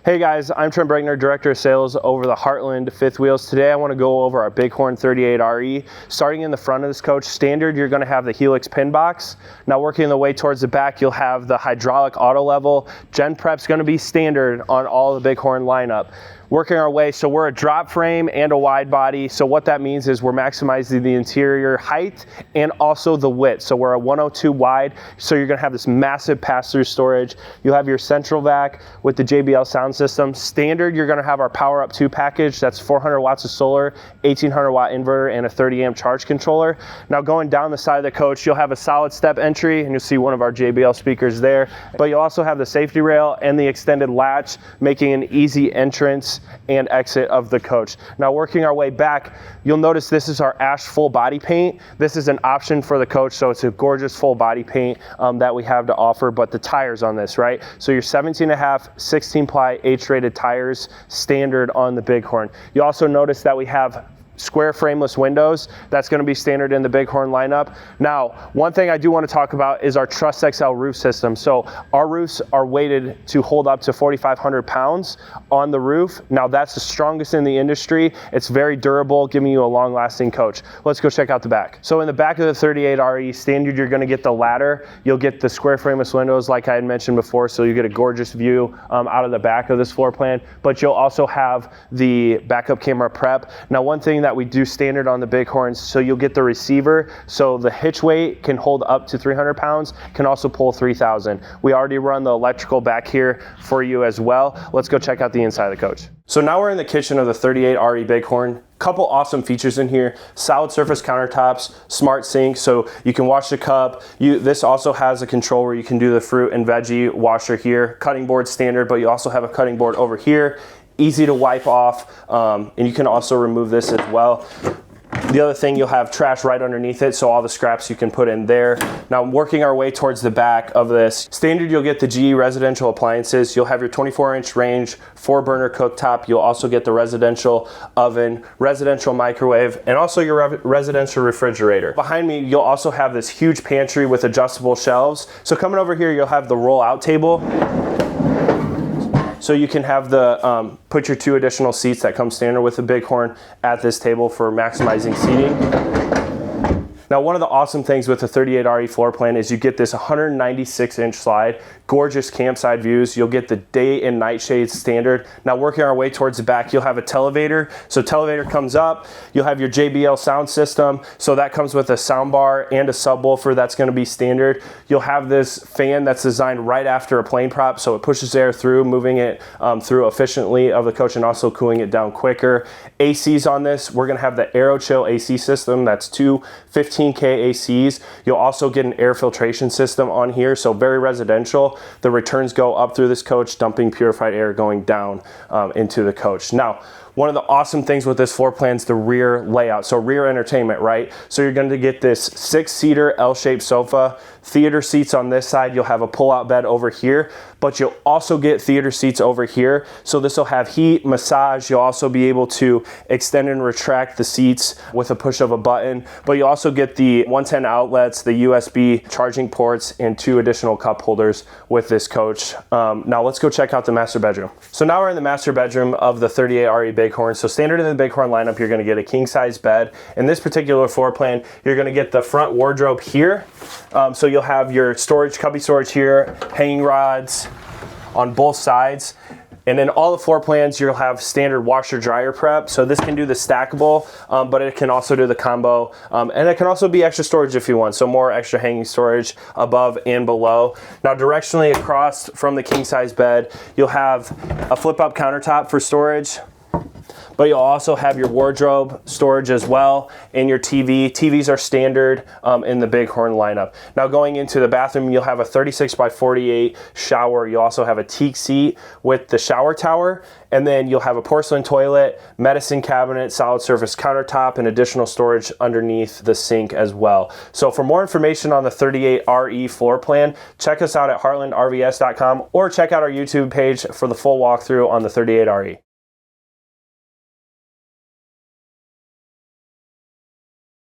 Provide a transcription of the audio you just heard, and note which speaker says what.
Speaker 1: Hey guys, I'm Trent Bregner, Director of Sales over the Heartland Fifth Wheels. Today I want to go over our Bighorn 38RE. Starting in the front of this coach, standard, you're going to have the Helix pin box. Now working the way towards the back, you'll have the hydraulic auto level. Gen Prep's going to be standard on all the Bighorn lineup. Working our way, so we're a drop frame and a wide body. So what that means is we're maximizing the interior height and also the width. So we're a 102 wide, so you're gonna have this massive pass-through storage. You'll have your central vac with the JBL sound system. Standard, you're gonna have our Power Up 2 package. That's 400 watts of solar, 1800 watt inverter, and a 30 amp charge controller. Now going down the side of the coach, you'll have a solid step entry, and you'll see one of our JBL speakers there. But you'll also have the safety rail and the extended latch, making an easy entrance and exit of the coach. Now working our way back, you'll notice this is our ash full body paint. This is an option for the coach, so it's a gorgeous full body paint that we have to offer. But the tires on this, right? So your 17.5, 16 ply H-rated tires, standard on the Bighorn. You also notice that we have square frameless windows. That's going to be standard in the Bighorn lineup. Now, one thing I do want to talk about is our Trust XL roof system. So our roofs are weighted to hold up to 4,500 pounds on the roof. Now that's the strongest in the industry. It's very durable, giving you a long lasting coach. Let's go check out the back. So in the back of the 38RE standard, you're going to get the ladder. You'll get the square frameless windows like I had mentioned before. So you get a gorgeous view out of the back of this floor plan, but you'll also have the backup camera prep. Now, one thing that we do standard on the Bighorns, so you'll get the receiver, so the hitch weight can hold up to 300 pounds, can also pull 3,000. We already run the electrical back here for you as well. Let's go check out the inside of the coach. So now we're in the kitchen of the 38RE Bighorn. Couple awesome features in here: solid surface countertops, smart sink, so you can wash the cup. This also has a control where you can do the fruit and veggie washer here. Cutting board standard, but you also have a cutting board over here. Easy to wipe off, and you can also remove this as well. The other thing, you'll have trash right underneath it, so all the scraps you can put in there. Now, working our way towards the back of this, standard, you'll get the GE residential appliances. You'll have your 24-inch range, 4-burner cooktop. You'll also get the residential oven, residential microwave, and also your residential refrigerator. Behind me, you'll also have this huge pantry with adjustable shelves. So coming over here, you'll have the roll-out table. So you can have the, put your 2 additional seats that come standard with the Bighorn at this table for maximizing seating. Now, one of the awesome things with the 38RE floor plan is you get this 196-inch slide, gorgeous campside views. You'll get the day and night shades standard. Now, working our way towards the back, you'll have a televator. So televator comes up, you'll have your JBL sound system. So that comes with a sound bar and a subwoofer. That's going to be standard. You'll have this fan that's designed right after a plane prop, so it pushes air through, moving it through efficiently of the coach and also cooling it down quicker. ACs on this, we're going to have the AeroChill AC system. That's 2 15K ACs. You'll also get an air filtration system on here, so very residential. The returns go up through this coach, dumping purified air going down into the coach. Now, one of the awesome things with this floor plan is the rear layout. So rear entertainment, right? So you're going to get this 6-seater L-shaped sofa, theater seats on this side. You'll have a pull-out bed over here, but you'll also get theater seats over here. So this will have heat, massage. You'll also be able to extend and retract the seats with a push of a button, but you also get the 110 outlets, the USB charging ports, and 2 additional cup holders with this coach. Now let's go check out the master bedroom. So now we're in the master bedroom of the 38RE Bighorn. So standard in the Bighorn lineup, you're going to get a king-size bed. In this particular floor plan, you're going to get the front wardrobe here. So you'll have your storage, cubby storage here, hanging rods on both sides. And in all the floor plans, you'll have standard washer dryer prep. So this can do the stackable, but it can also do the combo. And it can also be extra storage if you want. So more extra hanging storage above and below. Now directionally across from the king size bed, you'll have a flip up countertop for storage. But you'll also have your wardrobe storage as well, and your TV. TVs are standard in the Bighorn lineup. Now going into the bathroom, you'll have a 36x48 shower. You'll also have a teak seat with the shower tower, and then you'll have a porcelain toilet, medicine cabinet, solid surface countertop, and additional storage underneath the sink as well. So for more information on the 38RE floor plan, check us out at heartlandrvs.com or check out our YouTube page for the full walkthrough on the 38RE.